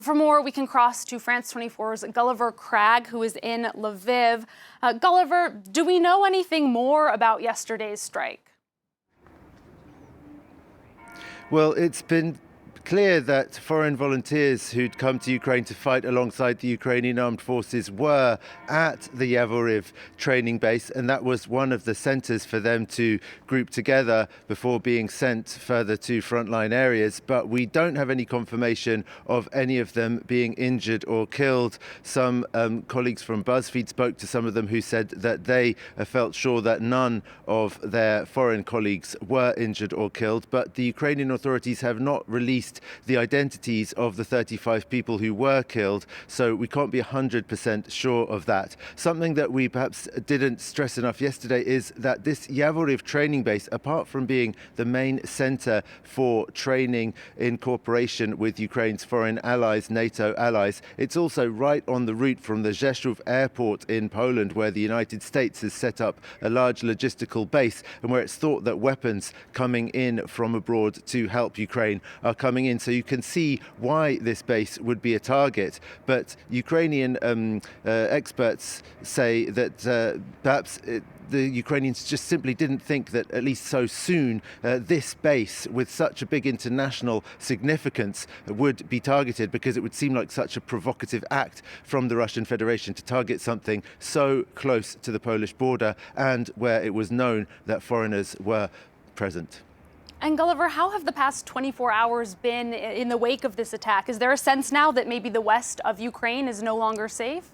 For more, we can cross to France 24's Gulliver Cragg, who is in Lviv. Gulliver, do we know anything more about yesterday's strike? Well, it's been clear that foreign volunteers who'd come to Ukraine to fight alongside the Ukrainian armed forces were at the Yavoriv training base, and that was one of the centres for them to group together before being sent further to frontline areas. But we don't have any confirmation of any of them being injured or killed. Some colleagues from BuzzFeed spoke to some of them who said that they felt sure that none of their foreign colleagues were injured or killed, but the Ukrainian authorities have not released the identities of the 35 people who were killed, so we can't be 100% sure of that. Something that we perhaps didn't stress enough yesterday is that this Yavoriv training base, apart from being the main centre for training in cooperation with Ukraine's foreign allies, NATO allies, it's also right on the route from the Rzeszów airport in Poland, where the United States has set up a large logistical base and where it's thought that weapons coming in from abroad to help Ukraine are coming in. So you can see why this base would be a target. But Ukrainian experts say that perhaps the Ukrainians just simply didn't think that, at least so soon, this base with such a big international significance would be targeted, because it would seem like such a provocative act from the Russian Federation to target something so close to the Polish border and where it was known that foreigners were present. And Gulliver, how have the past 24 hours been in the wake of this attack? Is there a sense now that maybe the west of Ukraine is no longer safe?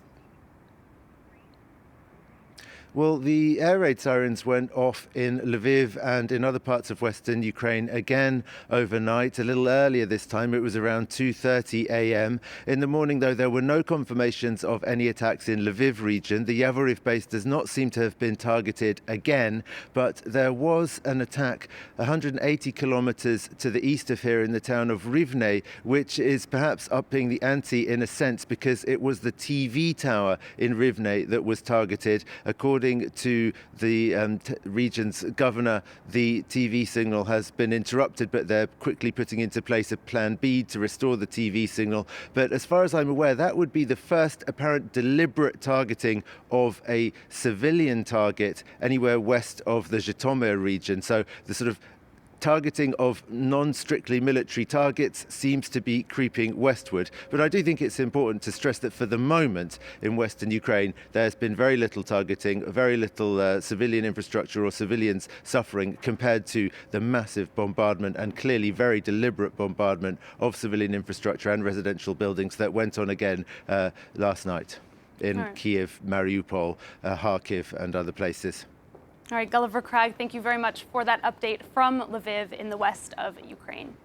Well, the air raid sirens went off in Lviv and in other parts of western Ukraine again overnight. A little earlier this time, it was around 2:30 a.m. In the morning, though, there were no confirmations of any attacks in Lviv region. The Yavoriv base does not seem to have been targeted again, but there was an attack 180 kilometers to the east of here in the town of Rivne, which is perhaps upping the ante in a sense, because it was the TV tower in Rivne that was targeted. According to the region's governor, the TV signal has been interrupted, but they're quickly putting into place a plan B to restore the TV signal. But as far as I'm aware, that would be the first apparent deliberate targeting of a civilian target anywhere west of the Zhytomyr region. So the sort of targeting of non-strictly military targets seems to be creeping westward. But I do think it's important to stress that for the moment in western Ukraine, there's been very little targeting, very little civilian infrastructure or civilians suffering compared to the massive bombardment and clearly very deliberate bombardment of civilian infrastructure and residential buildings that went on again last night in Kyiv, Mariupol, Kharkiv and other places. All right, Gulliver Cragg, thank you very much for that update from Lviv in the west of Ukraine.